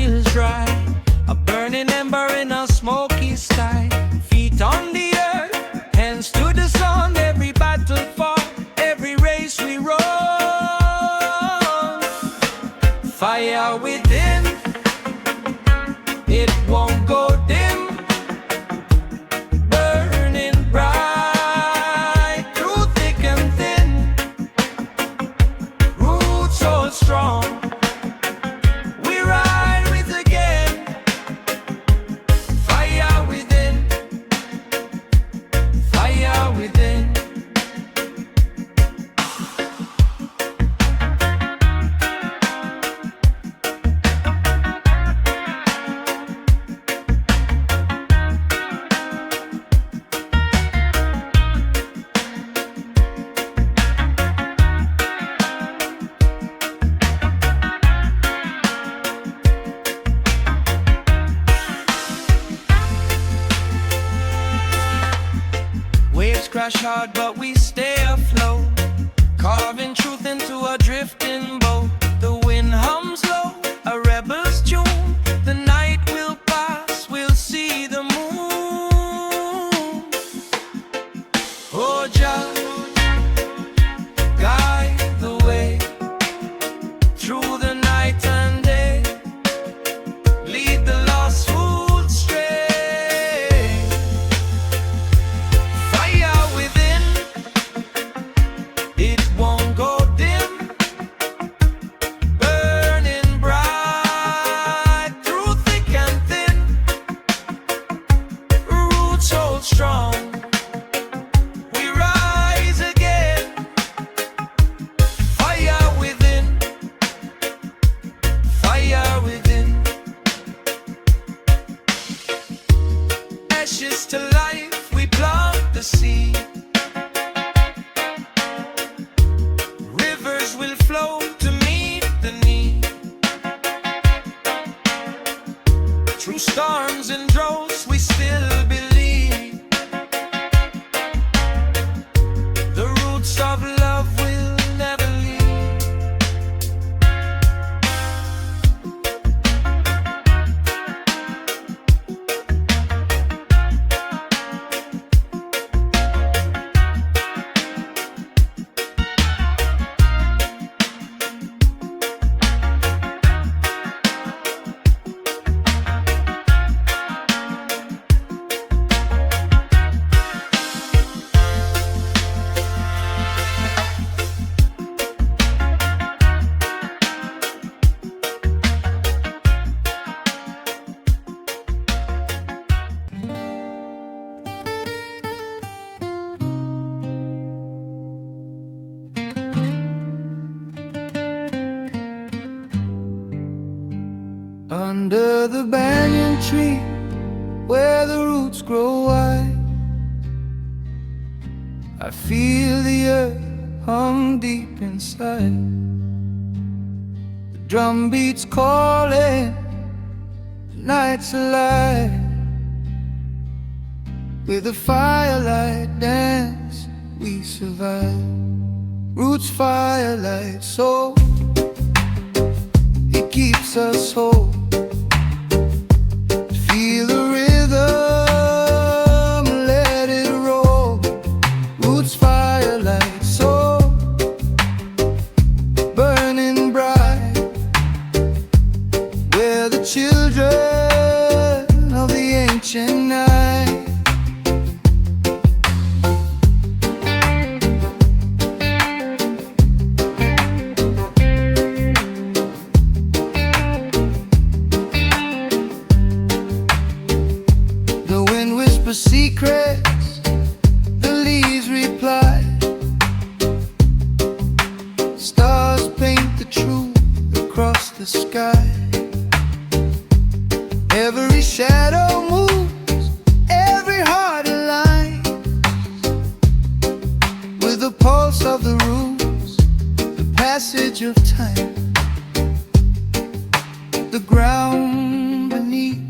will dry. A burning ember in a smoky sky. Feet on the earth, hands to the sun. Every battle fought, every race we run. Fire within, it won't go dim. Burning bright through thick and thin. Roots so strong, we ride with again. Fire within, fire within. Waves crash hard, but we stay afloat, carving truth into a drifting boat. The wind hums low, a rebel's tune. The night will pass, we'll see the moon. Oh, Jah, guide the way through the night and day. Lead the lost foot stray. Fire within, it won't go dim. Burning bright through thick and thin. Roots hold strong, we rise again. Fire within, fire within. Ashes to life, we plant the seed. Rivers will flow to meet the need. Through storms and droughts, we still believe. The roots of love will never leave. Under the banyan tree, where the roots grow wide, I feel the earth hum deep inside. The drum beats calling, the night's alive. With the firelight dance, we survive. Roots firelight, so it keeps us whole. Feel the rhythm, let it roll. Roots firelight, so burning bright. We're the children of the ancient night. Secrets, the leaves reply. Stars paint the truth across the sky. Every shadow moves, every heart aligns with the pulse of the roots, the passage of time. The ground beneath,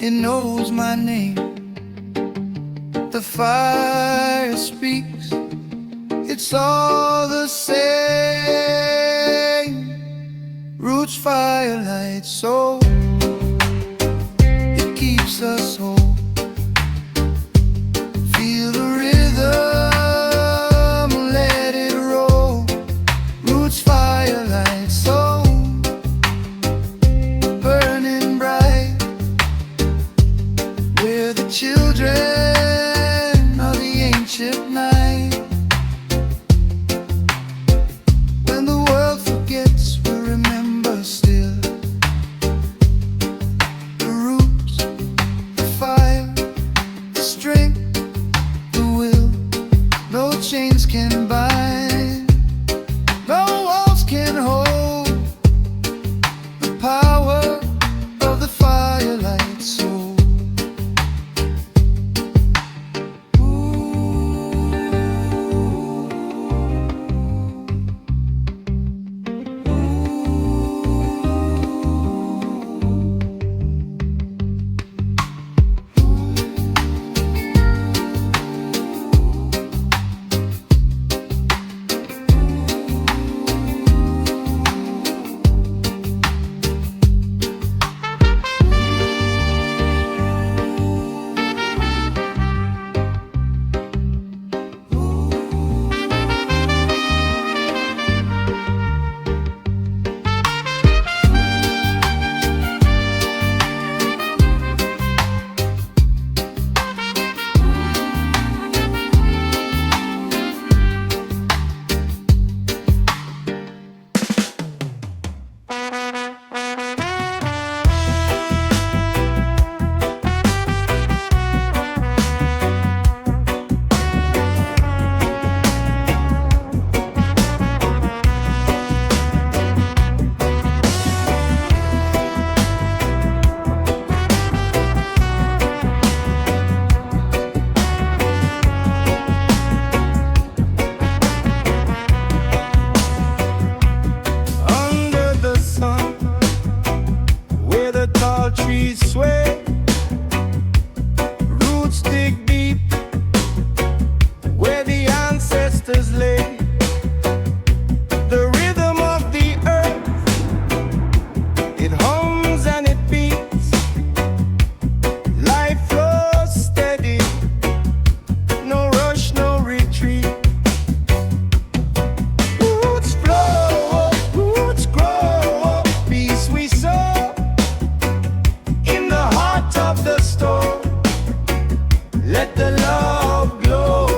it knows my name. The fire speaks, it's all the same. Roots firelight, so power of the firelight soul. Trees sway, roots dig deep where the ancestors lay. The rhythm of the earth, it hums and it beats. Life flows steady, no rush, no retreat. Roots flow, roots grow, peace we sow of the storm. Let the love glow.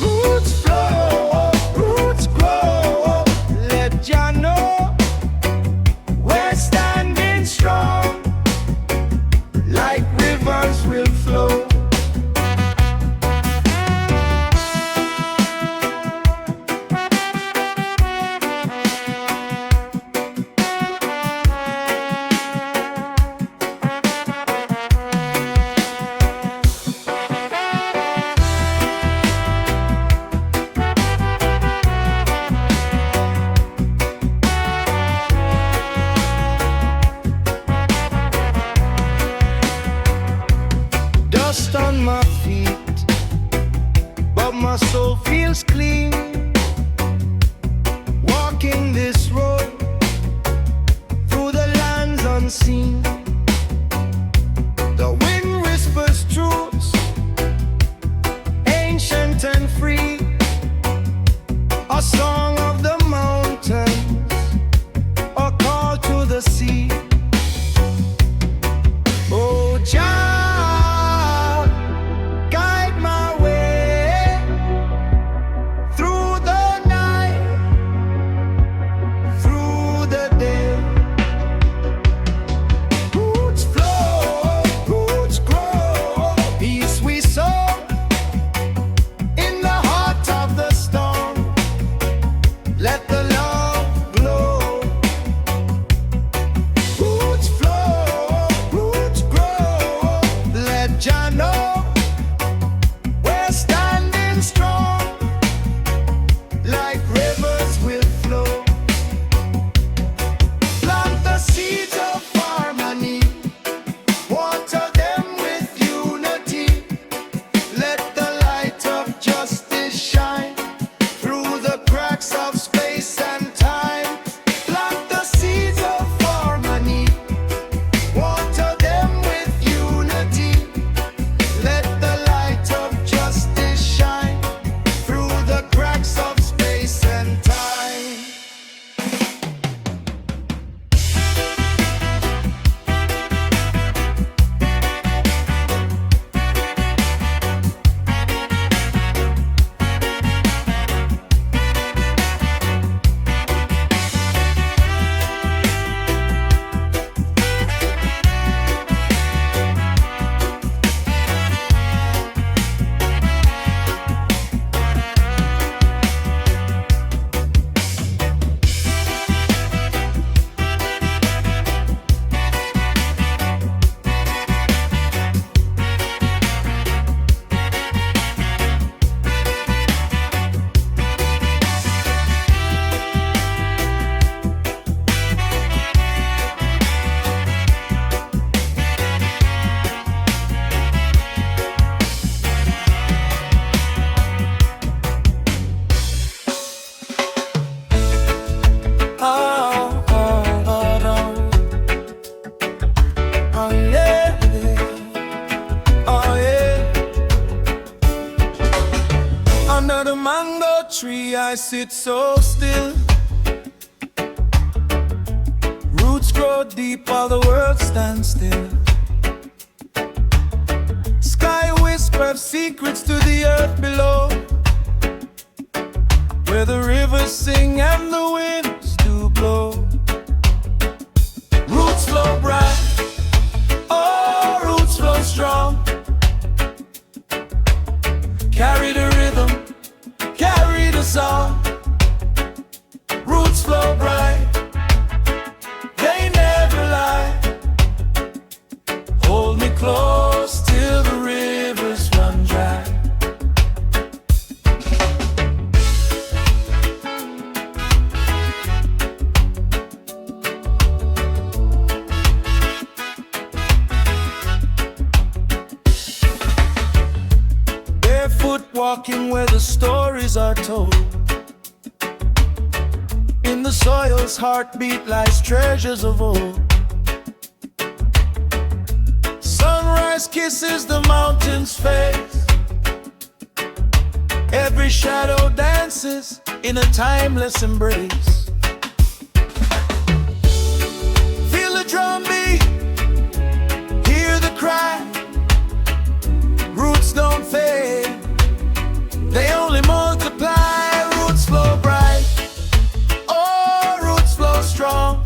Roots flow, roots grow. Let Jah know we're standing strong, like rivers will flow. Dust on my feet, but my soul feels clean. Walking this road through the lands unseen. The wind whispers truths, ancient and free. A song of the mountains, a call to the sea. Oh, Jah, sit so still. Roots grow deep while the world stands still. Sky whispers secrets to the earth below, where the rivers sing and the winds do blow. Roots flow bright, oh, roots flow strong. Carry the rhythm, carry the song. Roots flow bright, they never lie. Hold me close till the rivers run dry. Barefoot walking where the stories are told. In the soil's heartbeat lies treasures of old. Sunrise kisses the mountain's face. Every shadow dances in a timeless embrace. Feel the drum beat, hear the cry. Roots don't fade, they only multiply. Roots flow bright, oh, roots flow strong.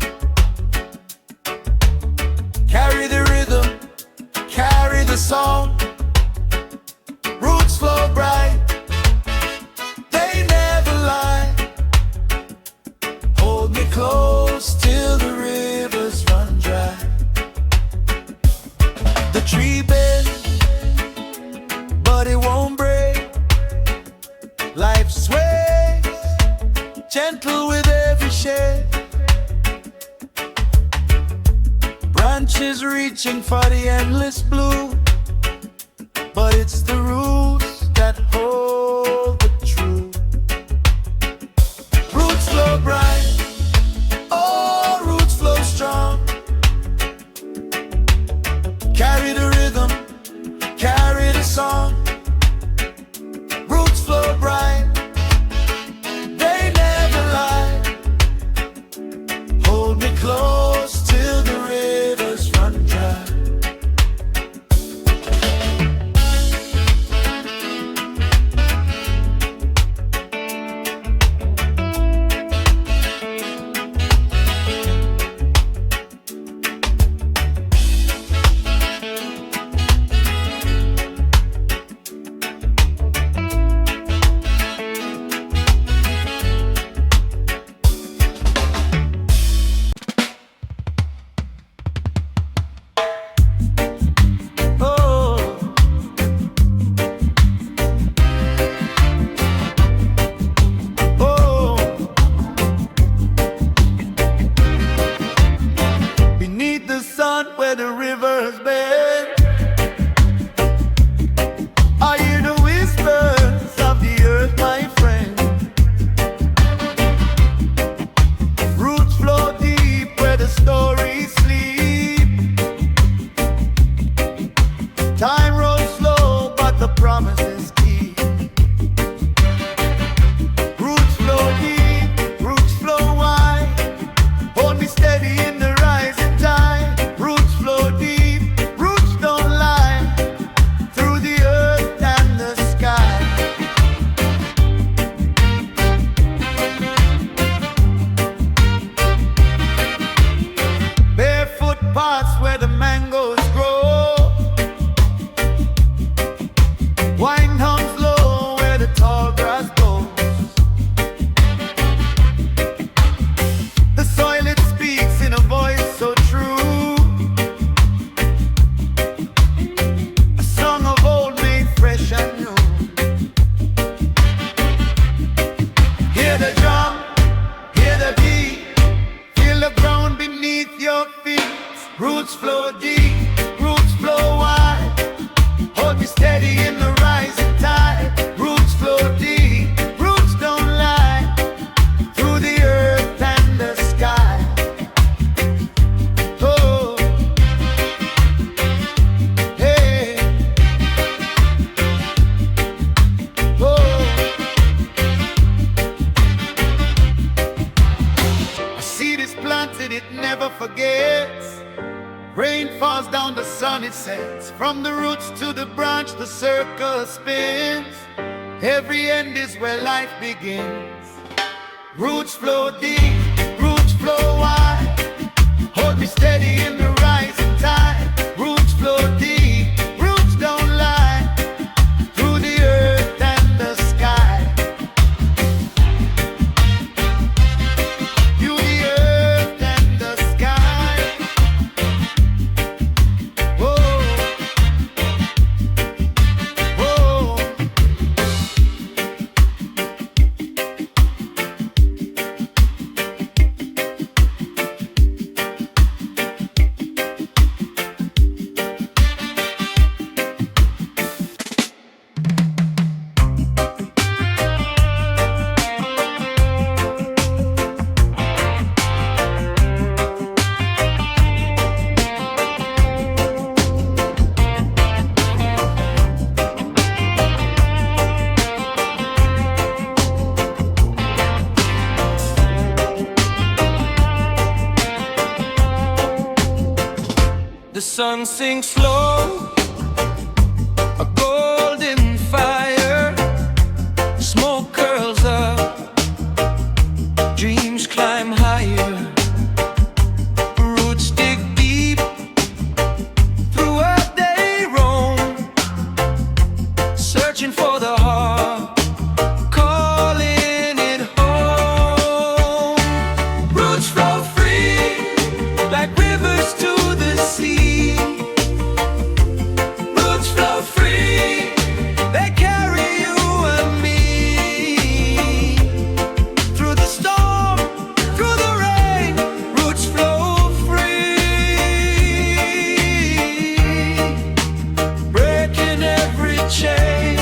Carry the rhythm, carry the song. Roots flow bright, they never lie. Hold me close till the rivers run dry. The tree bends, but it won't break. Life sways, gentle with every shade. Branches reaching for the endless blue, but it's the roots that hold the truth. Roots flow bright, oh, roots flow strong. Carry the rhythm, carry the song. Roots flow bright, they never lie. Hold me close till the rivers run dry. Where the rivers bend, I hear the whispers of the earth, my friend. Roots flow deep where the stories sleep. Time rolls slow, but the promises keep. Roots flow deep, roots flow wide. Hold me steady in the rising tide. Deep, roots don't lie, through the earth and the sky. Barefoot paths where the mangoes grow. Wine hums low where the tall grass grows. The soil it speaks in a voice so true. Fresh and new. Hear the drum, hear the beat. Feel the ground beneath your feet. Roots flow deep, roots flow wide. Hold me steady in the rising tide. Roots flow deep, roots don't lie, through the earth and the sky. Oh, hey. gets. Rain falls down, the sun it sets. From the roots to the branch, the circle spins. Every end is where life begins. Roots flow deep, roots flow wide. Hold me steady in the rising tide. Roots flow deep, roots don't lie. Through the earth and the sky. Through the earth and the sky. Whoa, whoa. The sun sinks slow, a golden fire. Smoke curls up, dreams climb higher. Roots dig deep, through earth they roam, searching for the heart, calling it home. Roots flow free, like rivers to the sea. Roots flow free, they carry you and me. Through the storm, through the rain, roots flow free. Breaking every chain.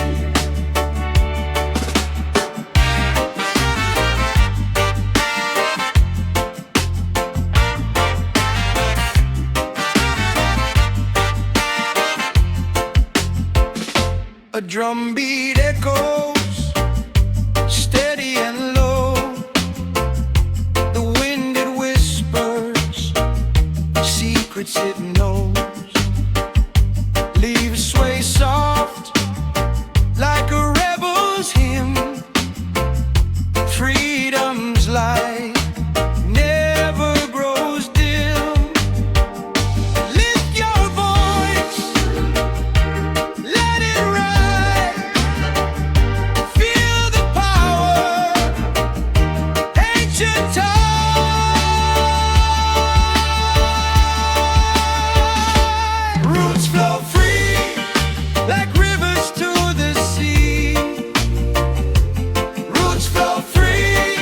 A drum beat echoes, steady and low. The wind it whispers, secrets it knows. Leaves sway soft, like a rebel's hymn. Freedom's light never grows dim. Lift your voice, let it rise. Feel the power, ancient tide. Roots flow free, like rivers to the sea. Roots flow free,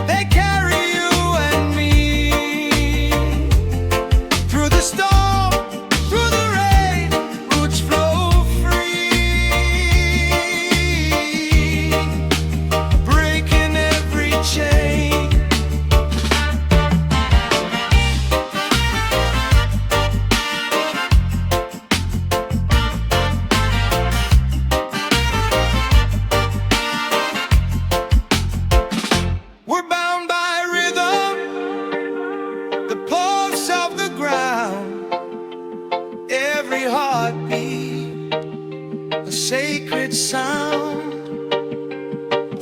they carry you and me. Through the storm, through the rain, roots flow free. Breaking every chain. We're bound by rhythm, the pulse of the ground. Every heartbeat, a sacred sound.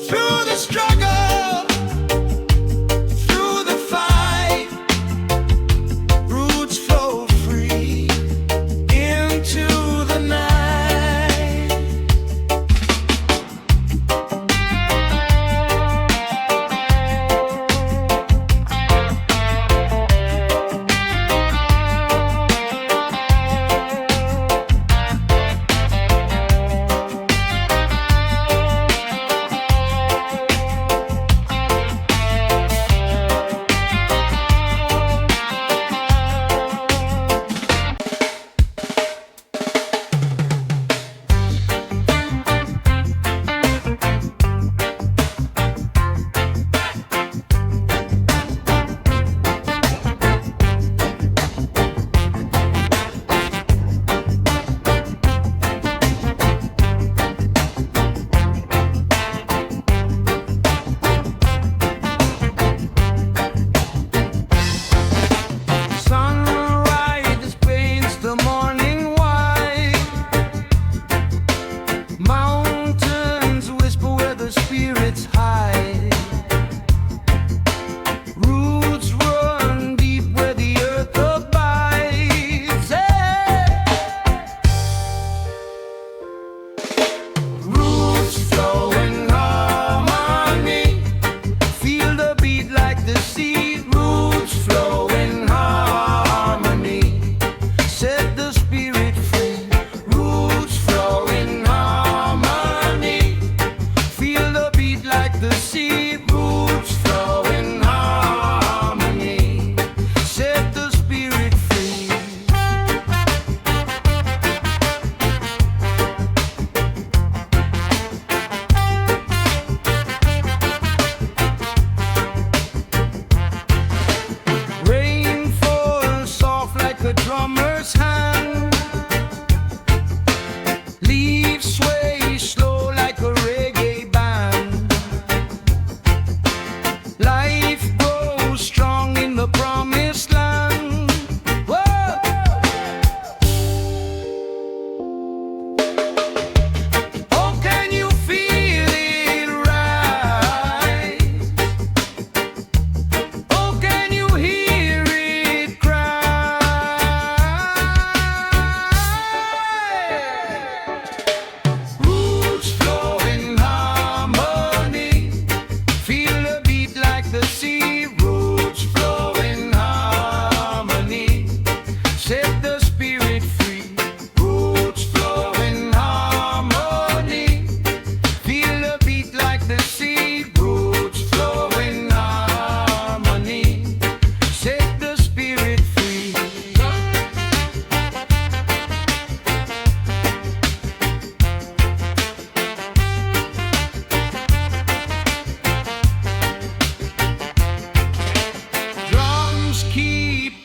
Through the struggle, through the fight, roots flow free into the night.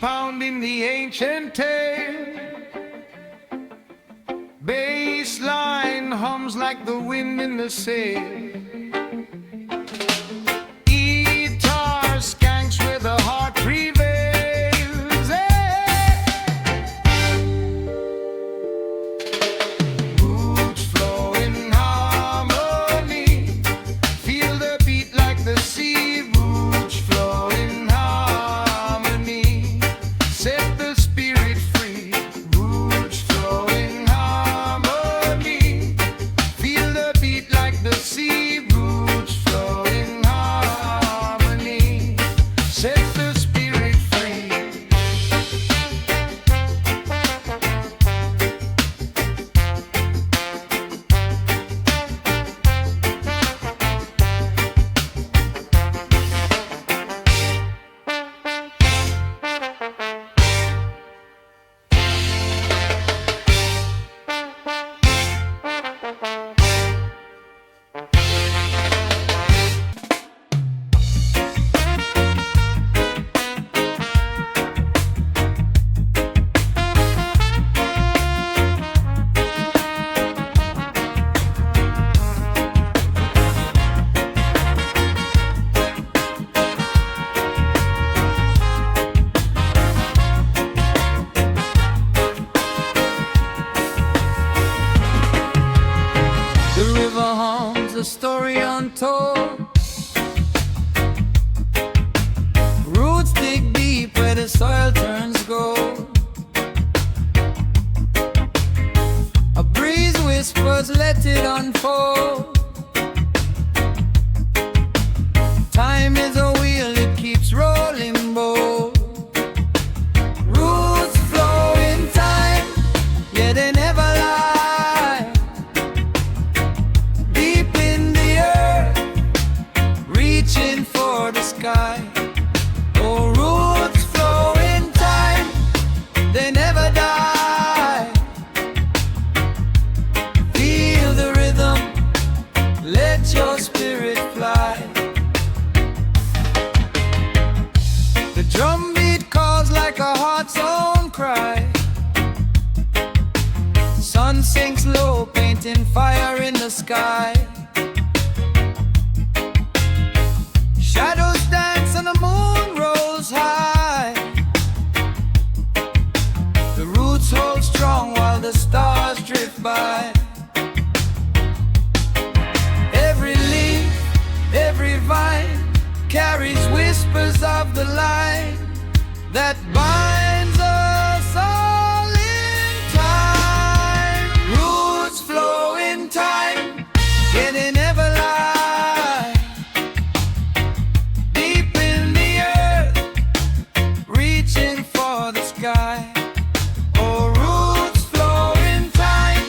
pounding the ancient tale. Bass line hums like the wind in the sail. Guitar skanks where the heart prevails. Roots flow in harmony. Feel the beat like the sea. Roots flow in harmony. Set the spirit free. Roots flow in harmony. Feel the beat like the sea. Roots flow in harmony. Set the spirit free. The river hums a story untold. Roots dig deep where the soil turns gold. A breeze whispers, let it unfold. Time is a wheel, it keeps rolling bold. Roots flow in time, yeah, they never lie. Deep in the earth, reaching for the sky. Oh, roots flow in time, they never die. Feel the rhythm, let your spirit fly. The drum beat calls like a heart's own cry. Sun sinks low, painting fire in the sky. Shadows dance and the moon rolls high. The roots hold strong while the stars drift by. Every leaf, every vine carries whispers of the line that binds us all in time. Roots flow in time, yeah, they never lie. Deep in the earth, reaching for the sky. Oh, roots flow in time,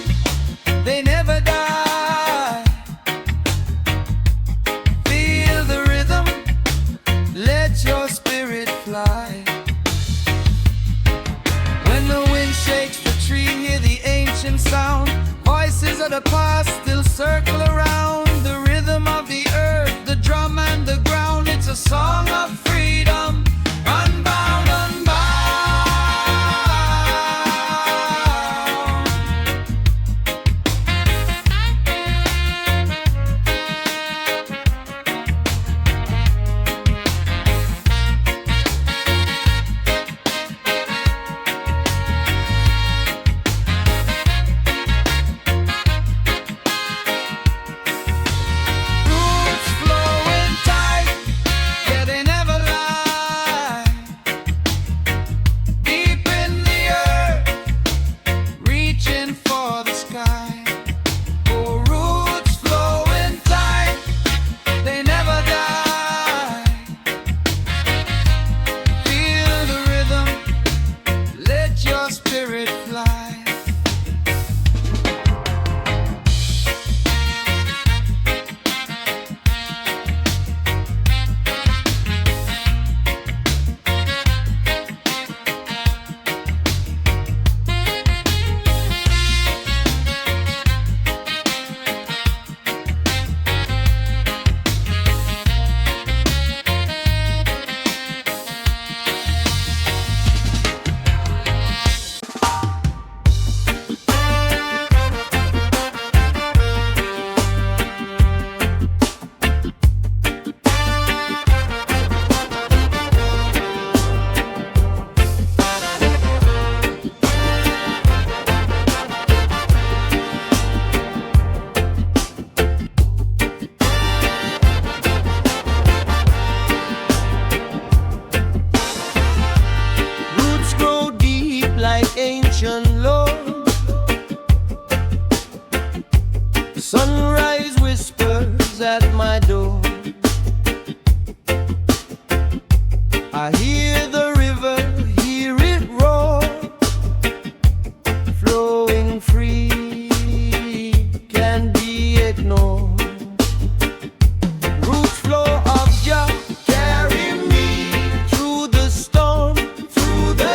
they never die. Feel the rhythm, let your spirit fly. When the wind shakes the tree, hear the ancient sound. Voices of the past still circle around. The rhythm of the earth, the drum and the ground. It's a song of freedom, unbound, unbound. Roots flow in time, yeah, they never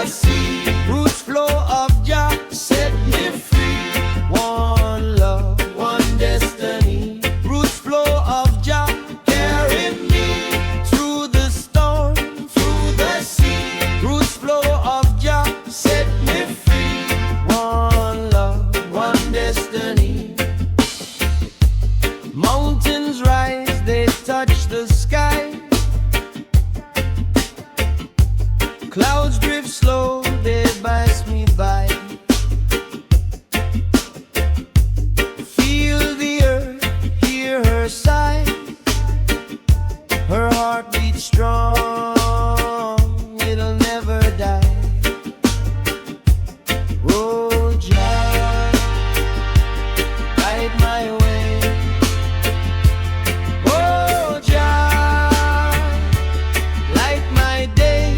the sea. Roots flow of Jah set me free. One love, one destiny. Roots flow of Jah carry me through the storm, through the sea. Roots flow of Jah set me free. One love, one destiny. Mountains rise, they touch the sky. Clouds drift slow, they pass me by. Feel the earth, hear her sigh. Her heart beats strong, it'll never die. Oh, Jah, guide my way. Oh, Jah, light my day.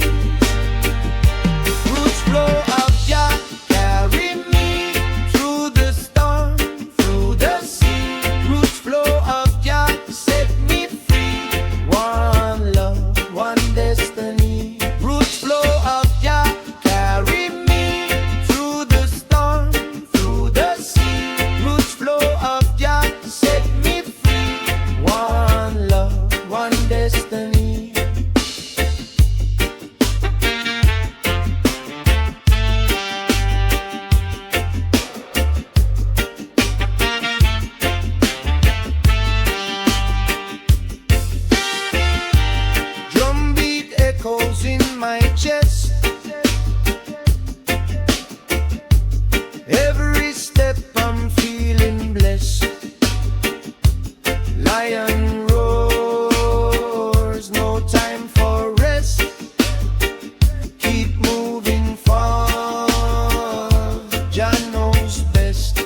Roots flow of Jah carry me through the storm, through the sea. Roots flow of Jah set me free. One love, one destiny. Roots flow of Jah carry me through the storm, through the sea. Roots flow of Jah set me free. One love, one destiny. Drumbeat echoes in my chest. Every step I'm feeling blessed. Lion roars, no time for rest. Keep moving forward, Jah knows best.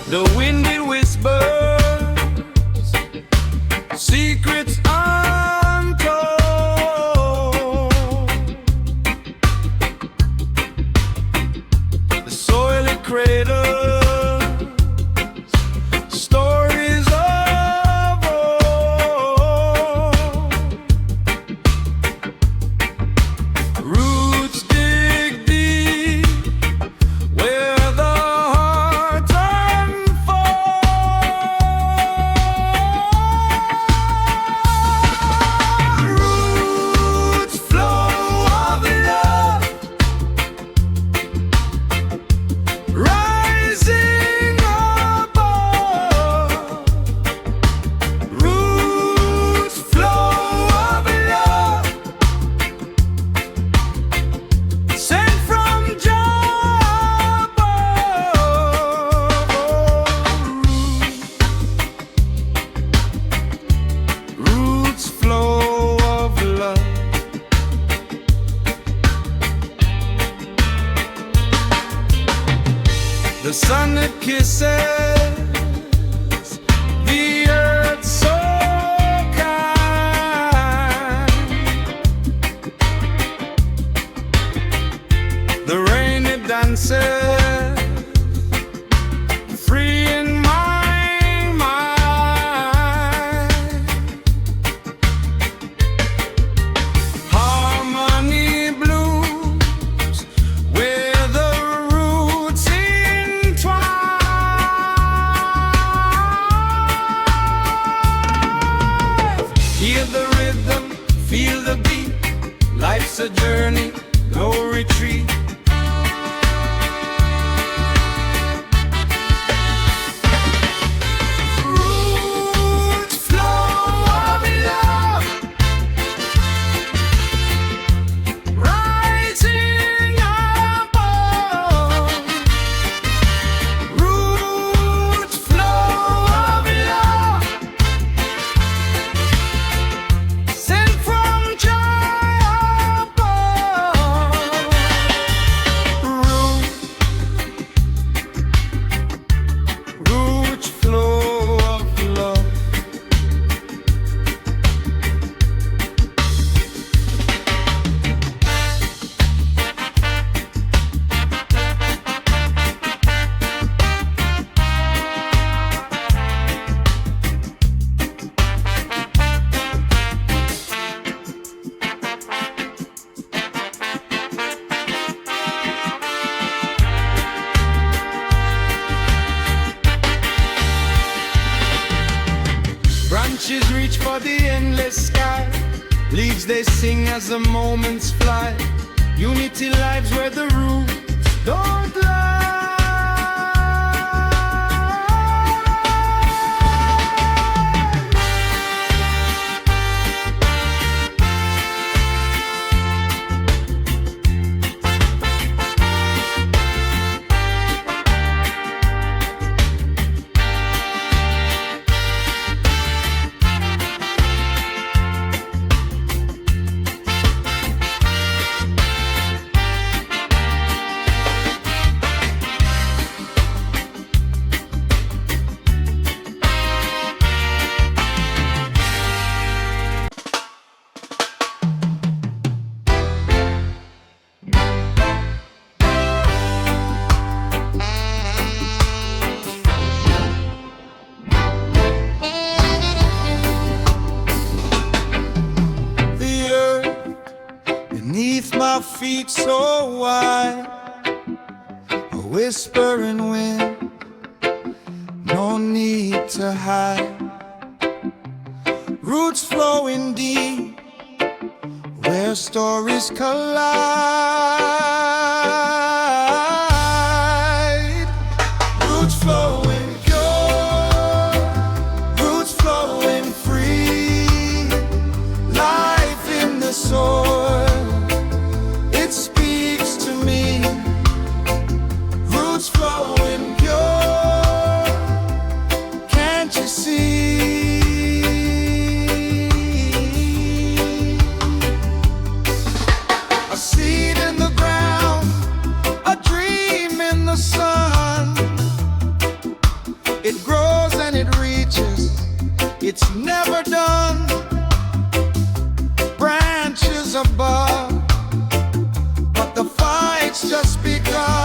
The wind it whispers, secrets untold. The soil it cradles, stories of old. Roots dig deep where the heart roots flow of love, rising above. Roots flow of love, sent from Jah above. Roots flow of love. The sun that kisses the earth so kind. The rain it dances free in my mind. Harmony blooms where the roots entwine. Hear the rhythm, feel the beat. Life's a journey, no retreat. Branches reach for the endless sky. Leaves they sing as the moments fly. Unity lives where the roots don't lie. Beneath my feet so wide, a whispering wind, no need to hide. Roots flowing deep, where stories collide. Roots flowing pure, roots flowing free. Life in the soil, flowing pure, can't you see? A seed in the ground, a dream in the sun. It grows and it reaches, it's never done. Branches above, but the fight's just begun.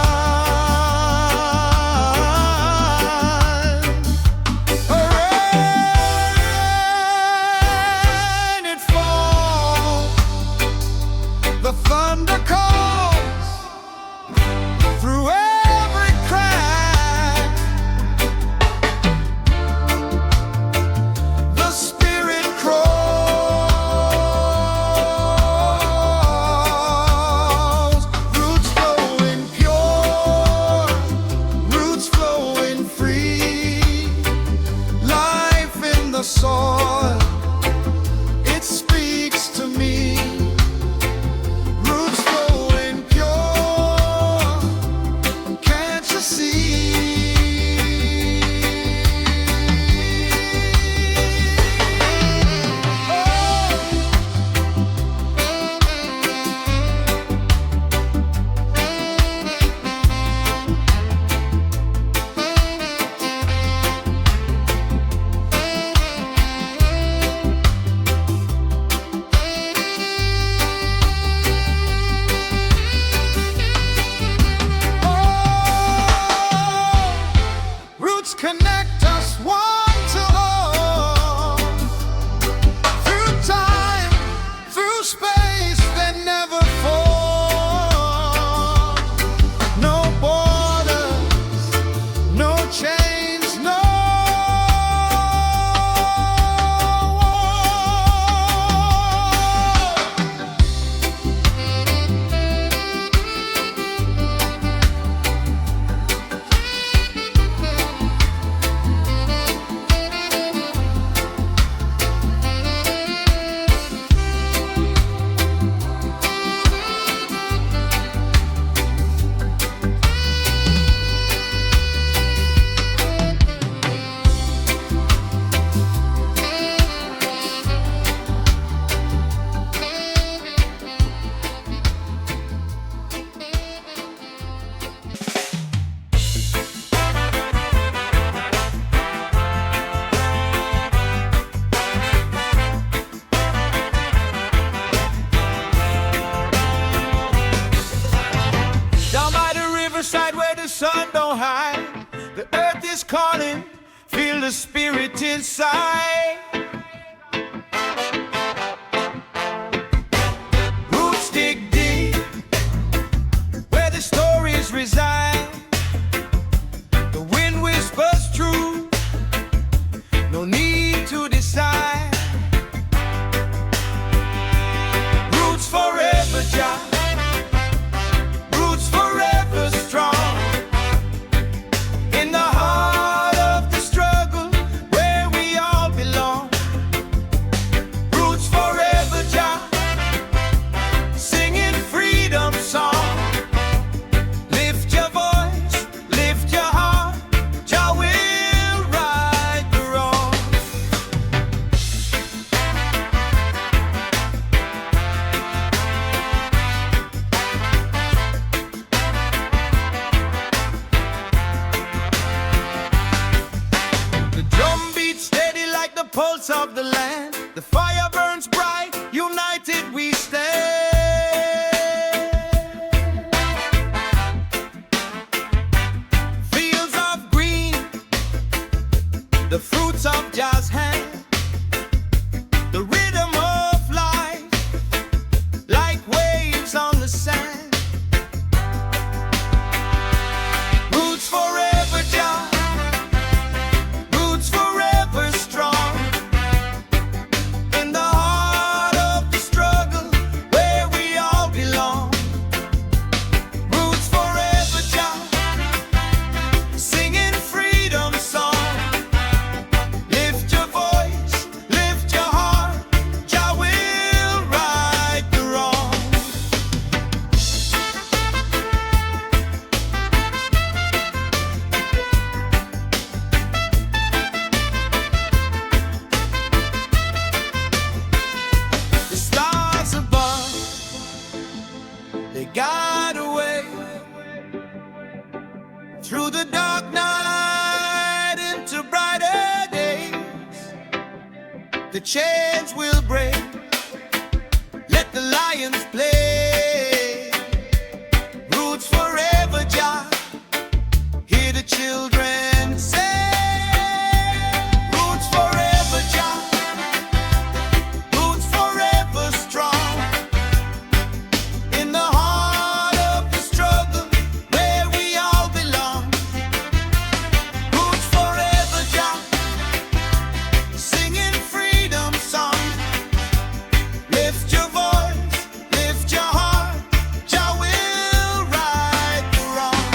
The thunder calls through every crack. The spirit crawls. Roots flowing pure, roots flowing free. Life in the soil, it speaks to me. Connect us one to all. Through time, through space, they never fall. No borders, no chains, no riverside where the sun don't hide. The earth is calling, feel the spirit inside. Roots dig deep, where the stories reside. The wind whispers true, no need to decide. pulse of the land. The fire burns bright, united we stand. Fields of green, the fruits of Jah's hand, the rhythm of life, like waves on the sand. Roots forever Jah, roots forever strong, in the heart of the struggle where we all belong. Roots forever Jah, singing freedom song. Lift your voice, lift your heart, Jah will right the wrong. The stars above, they guide away through the dark night into brighter days. The chains will break, let the lions play. Roots forever Jah, hear the children say. Roots forever Jah, roots forever strong, in the heart of the struggle where we all belong. Roots forever Jah, singing freedom song. Lift your voice, lift your heart, Jah will right the wrong.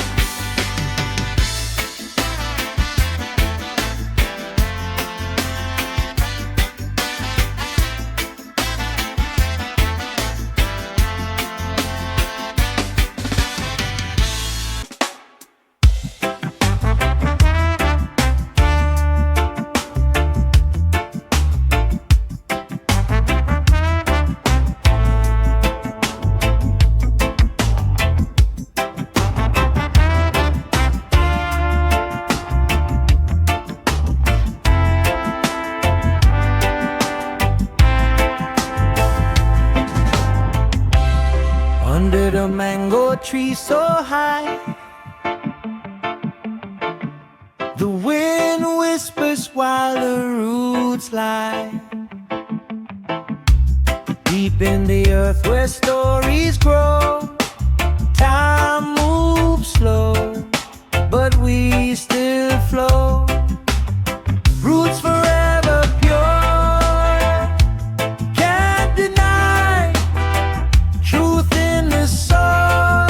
Under the mango tree so high, the wind whispers while the roots lie. Deep in the earth where stories grow, time moves slow, but we still flow. Roots forever pure, can't deny. Truth in the soil,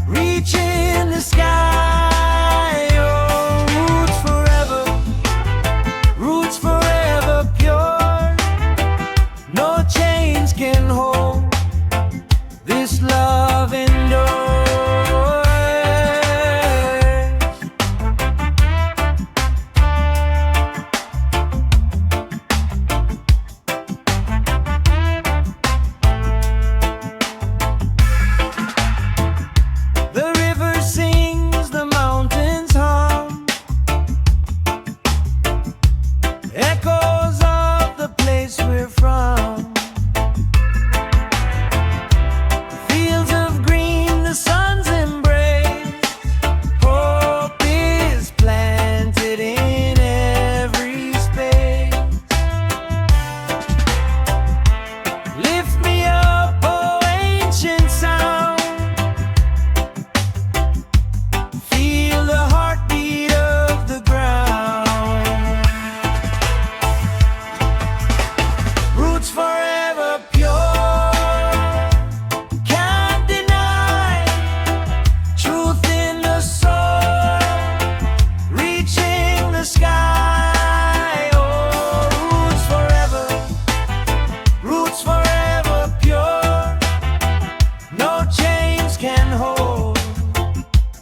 reaching the sky. Oh, roots forever pure. No chains can hold this love endures. The river sings, the mountains hum, echoes of the place we're from. Fields of green, the sun's embrace, hope is planted in every space. Lift me up, oh ancient sound, feel the heartbeat of the ground. Roots forever pure, can't deny. Truth in the soil, reaching the sky. Oh, roots forever pure. No chains can hold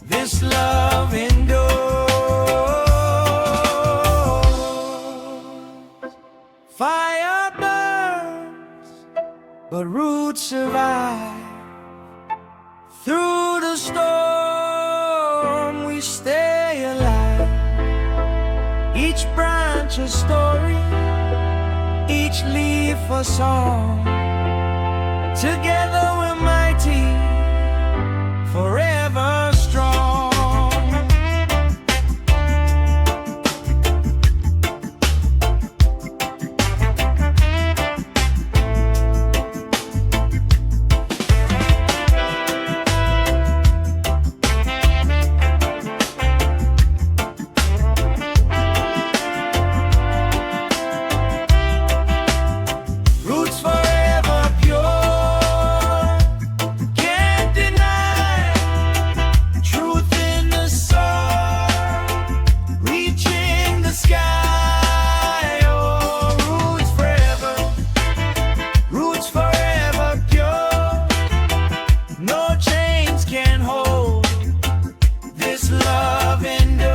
this love endures. Fire burns, but roots survive. Through the storm we stay alive. Each branch a story, richly for song. Together we're mighty, forever strong. Roots forever pure, can't deny. Truth in the soul, reaching the sky. Oh, roots forever pure. No chains can hold this love endures.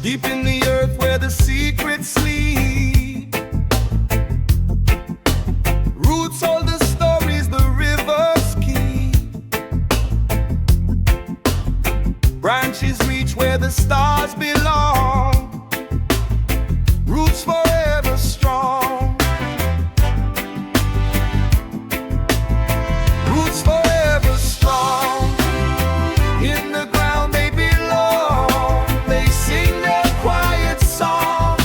Deep in the earth where the secrets sleep, roots hold the stories the rivers keep. Branches reach where the stars belong. Roots forever strong. Roots forever strong. In the ground they belong. They sing their quiet song.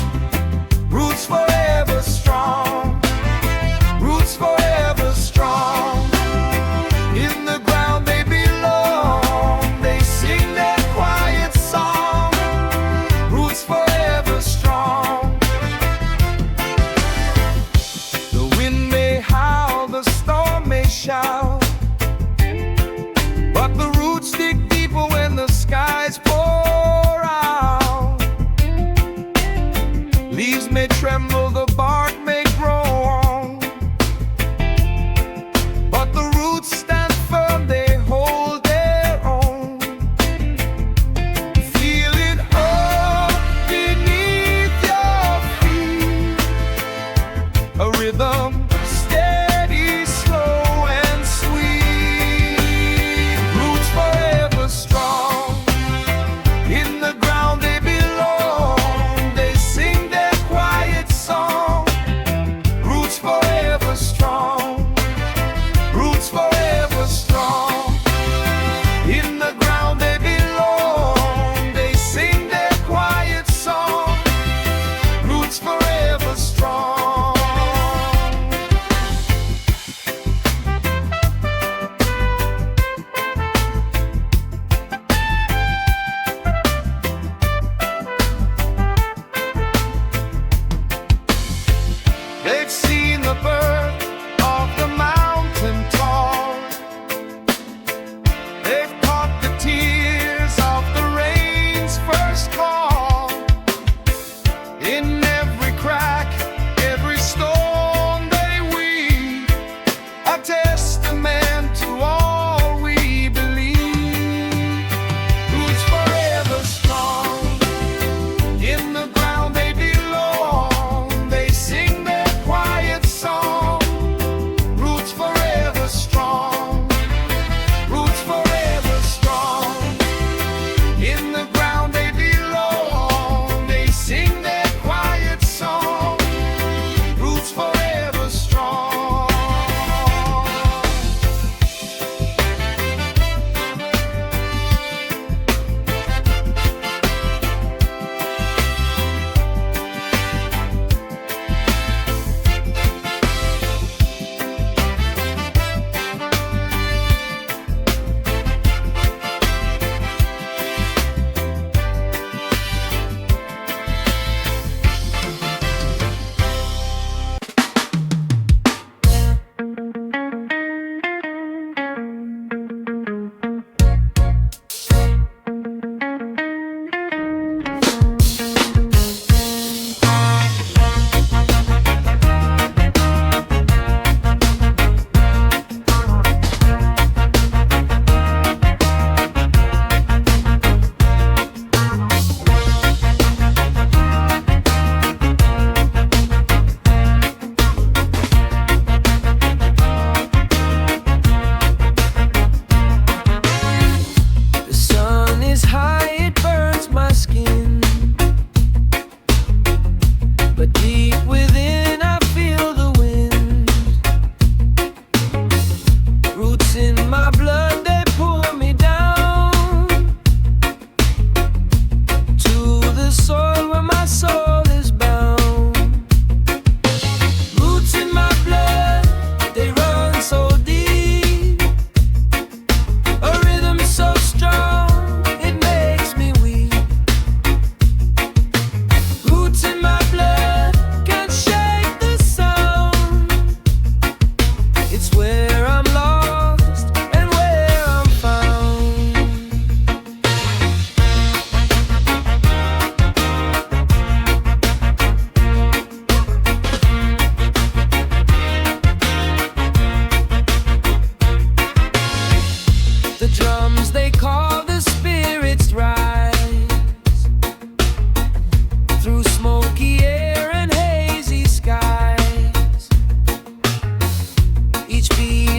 Roots forever strong. Roots forever strong. In the ground they belong. They sing their quiet song. Roots forever strong. The wind may howl, the storm may shout, but the roots dig deeper when the skies pour out. Leaves may tremble, the bark may groan, but the roots stand firm, they hold their own. Feel it all beneath your feet, a rhythm steady, slow and sweet.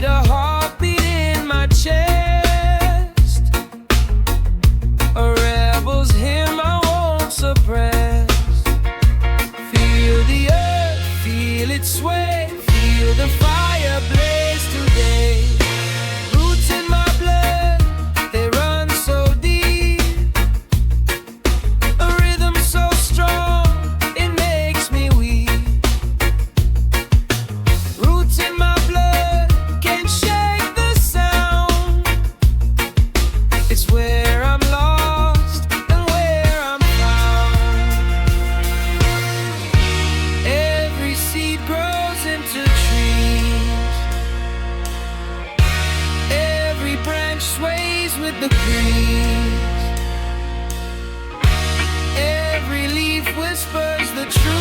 need a heartbeat in my chest, a rebel's hymn I won't suppress. Feel the earth, feel it sway, feel the fire blaze today. Roots in my blood, they run so deep, a rhythm so strong, it makes me weak. Roots in my blood, can't shake the sound. It's where I'm lost and where I'm found. Every seed grows into trees, every branch sways with the breeze, every leaf whispers the truth.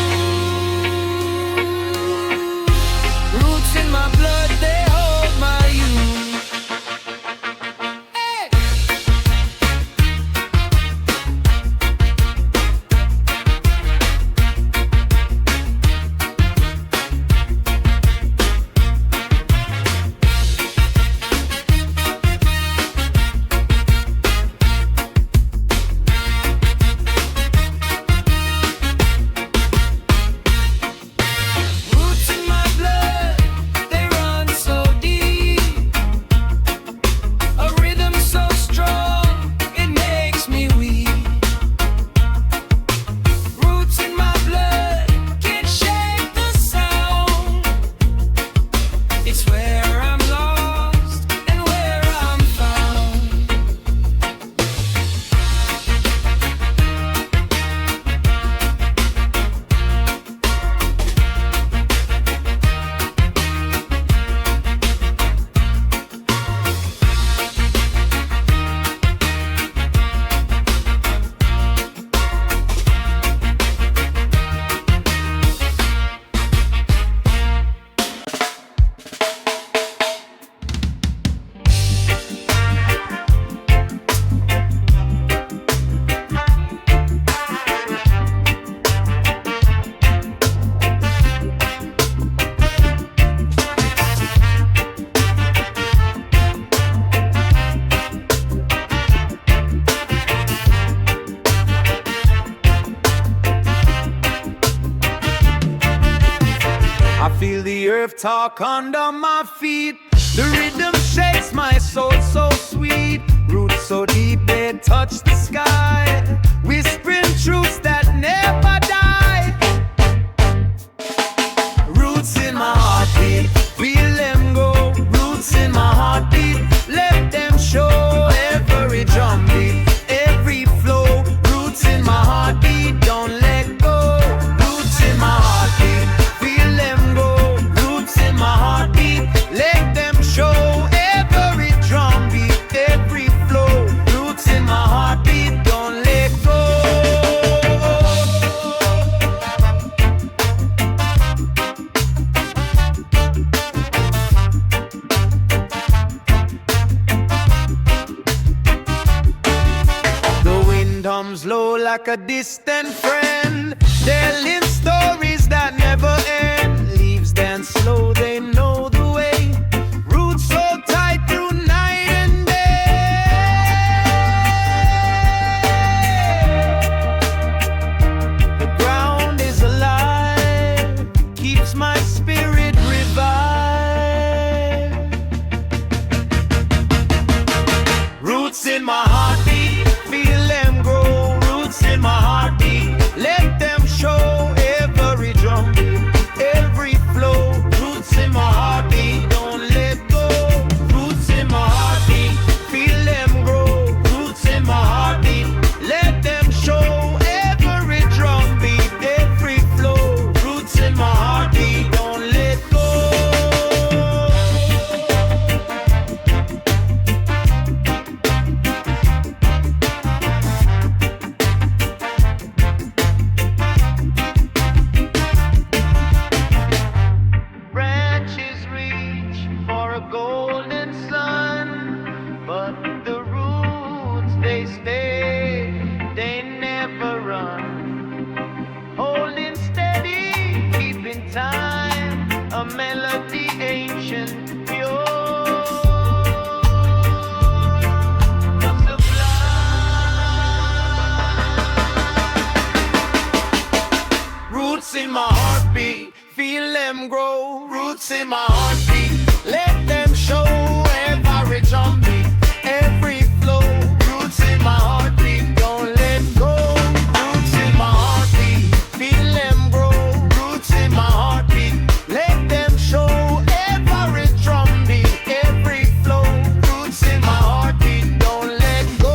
Roots in my blood, they hold my youth. Hey! Roots in my blood, they run so deep, a rhythm so strong, it makes me weak. Roots in my blood, can't shake the sound. It's where I'm lost and where I'm found. I feel the earth talk under my feet. The rhythm shakes my soul so sweet. Roots so deep they touch the sky, whispering truths that never die. Roots in my heartbeat, feel them go. Roots in my heartbeat, let them show. Every drum beat, every flow. Roots in my heartbeat, don't let go. Roots in my heartbeat, feel them go. Roots in my heartbeat, let them show. Every drum beat, every flow. Roots in my heartbeat, don't let go. The wind hums low like a distant friend, telling stories that never end. Leaves dance slow, they know the way. Roots so tight through night and day. The ground is alive, keeps my spirit revived. Roots in my heartbeat, feel them grow. Roots in my heartbeat, let them show. Every Roots in my heartbeat, feel them grow. Roots in my heartbeat, let them show. Every drum beat, every flow. Roots in my heartbeat, don't let go. Roots in my heartbeat, feel them grow. Roots in my heartbeat, let them show. Every drum beat, every flow. Roots in my heartbeat, don't let go.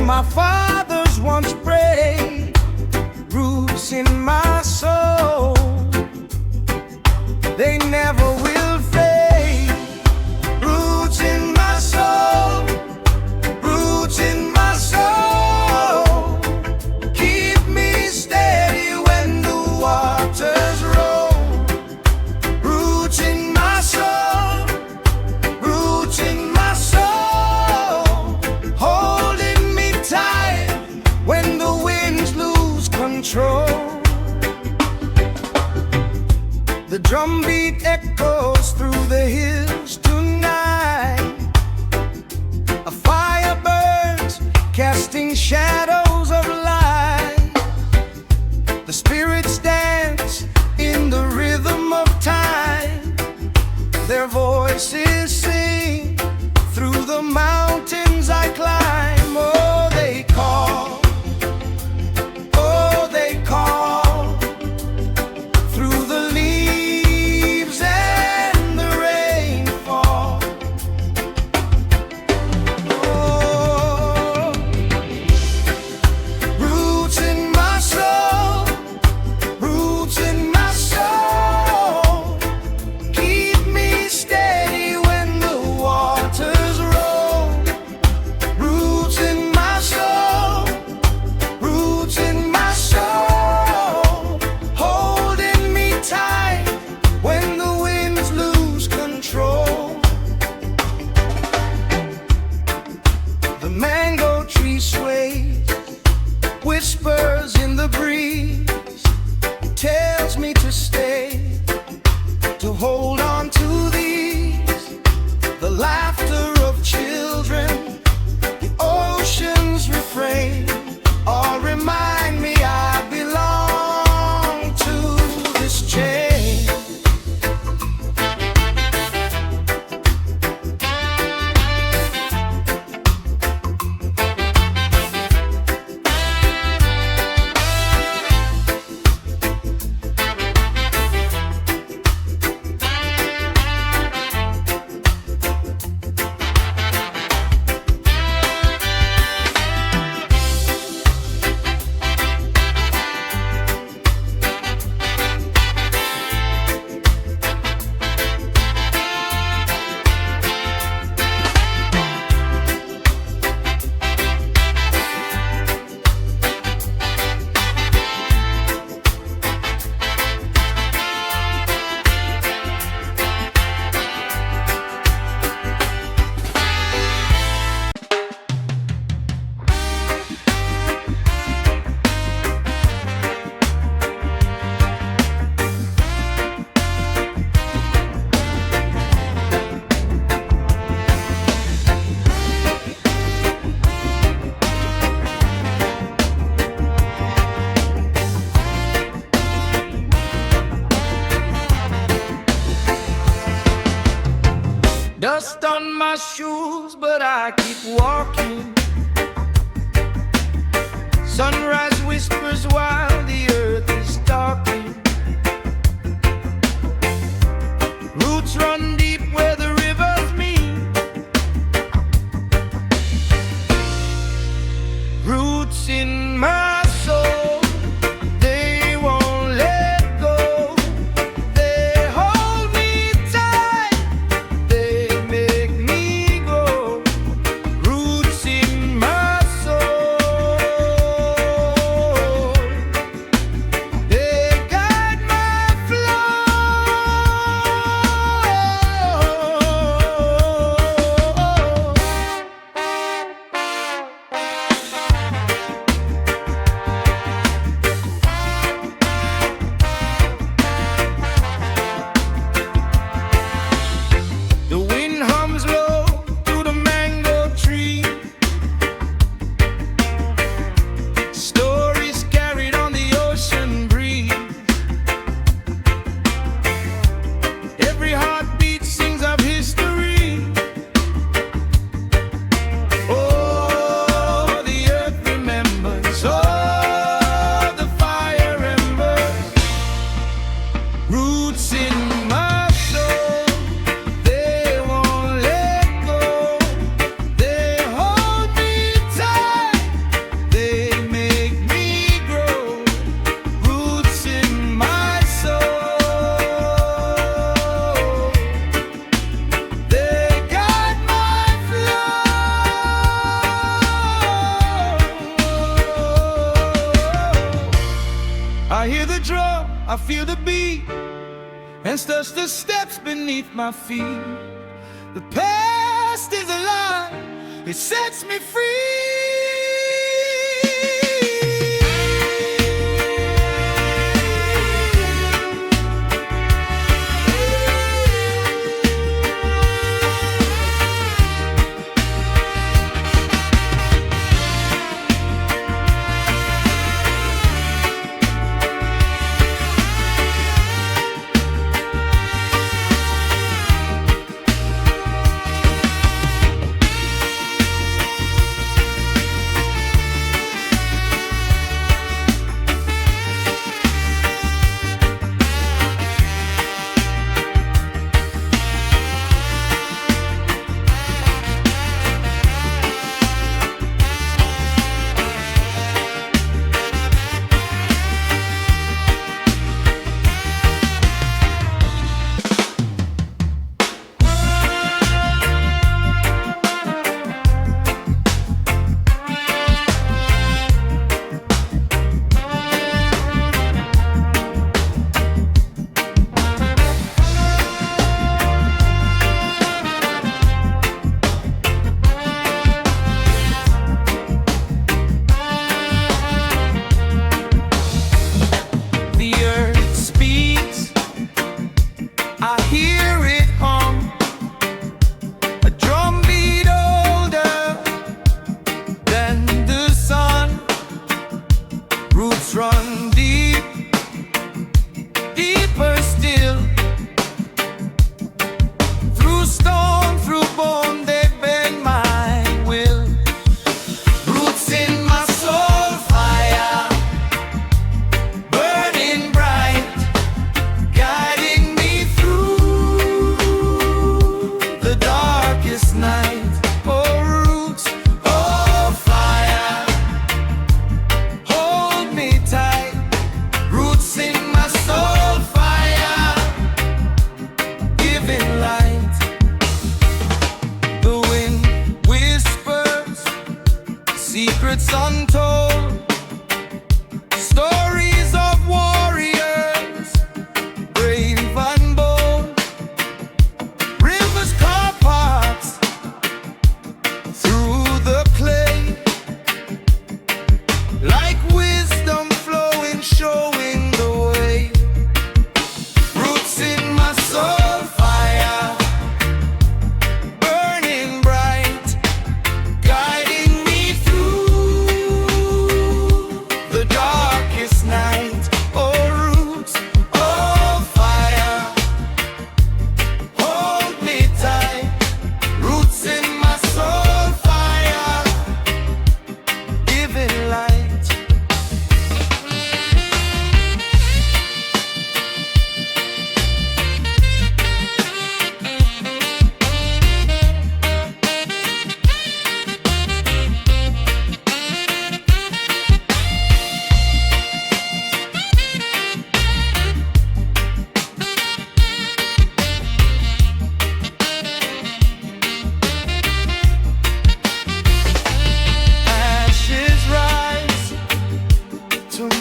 My fathers once prayed, roots in my soul, they never will fade. Roots in my soul, roots in my soul, keep me steady when the waters roll. Roots in my soul, roots in my soul, when the winds lose control. The drum beat echoes through the hills tonight. A fire burns, casting shadows of light. The spirits dance in the rhythm of time. Their voices sing through the mountains I climb. Oh, they call. Through the leaves and the rainfall. Oh, roots in my soul, roots in my soul, keep me steady when the waters roll. Roots in my soul, roots in my soul, tight when the winds lose control. The mango tree sways, whispers in the breeze, tells me to stay, to hold on to these. The laughter of children, the ocean's refrain, all remind me I belong to this chain. Dust on my shoes, but I keep walking. Sunrise whispers while the earth is darkening. Roots run deep where the rivers meet. Roots in my soul, they won't let go. They hold me tight, they make me grow. Roots in my soul, they guide my flow. The wind hums low through the mango tree. Stories carried on the ocean breeze. Every heartbeat sings of history. Oh, the earth remembers all the fire embers. Roots in my soul, they won't let go. They hold me tight, they make me grow. Roots in my soul, they guide my flow. I hear the drum, I feel the beat, and touch the steps beneath my feet. The past is alive, it sets me free. The earth speaks, I hear it hum, a drumbeat older than the sun. Roots run deep, deeper still. Through storm, through bone, they bend my will. Roots in my soul, fire burning bright, guiding me through the darkest night. Oh, roots, oh, fire, hold me tight,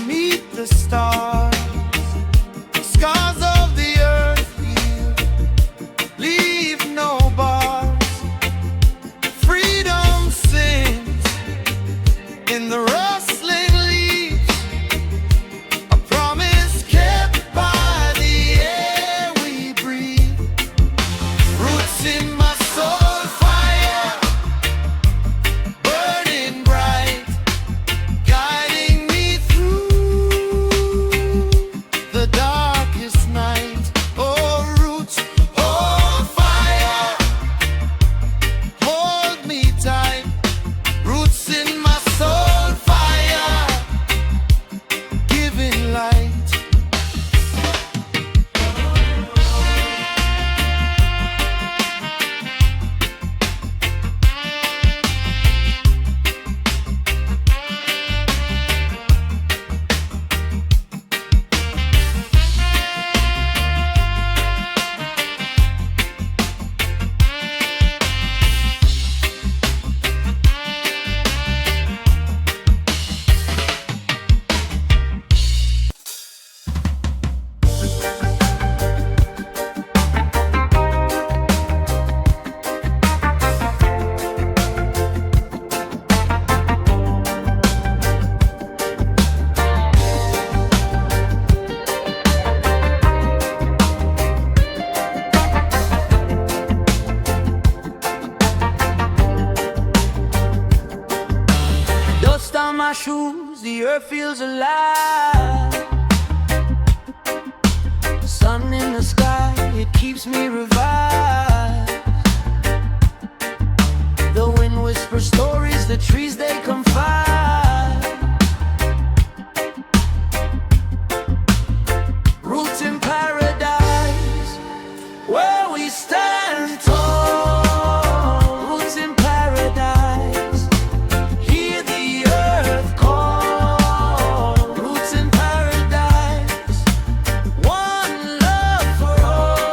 meet the stars. Scars of the earth heal, leave no bars. Freedom sings in the rustling leaves, a promise kept by the air we breathe. Roots in my soul, fire burning bright, guiding me through the darkest night. Oh, roots, oh, fire, hold me tight. Roots in my soul, fire, giving light. Dust on my shoes, the earth feels alive. The sun in the sky, it keeps me revived. The wind whispers stories, the trees they confide. Roots in paradise, where we stand tall. Roots in paradise, hear the earth call. Roots in paradise, one love for all.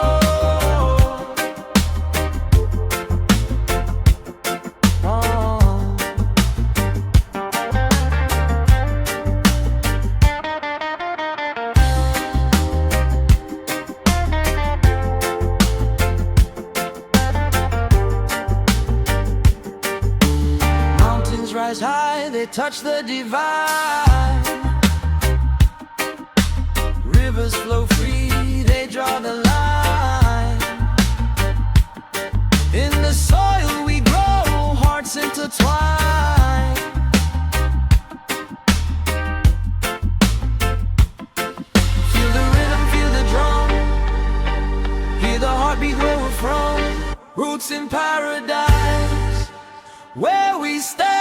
Mountains rise high, they touch the divide. Rivers flow free, they draw the line. In the soil we grow, hearts intertwine. Feel the rhythm, feel the drum, hear the heartbeat where we're from. Roots in paradise, where we stand.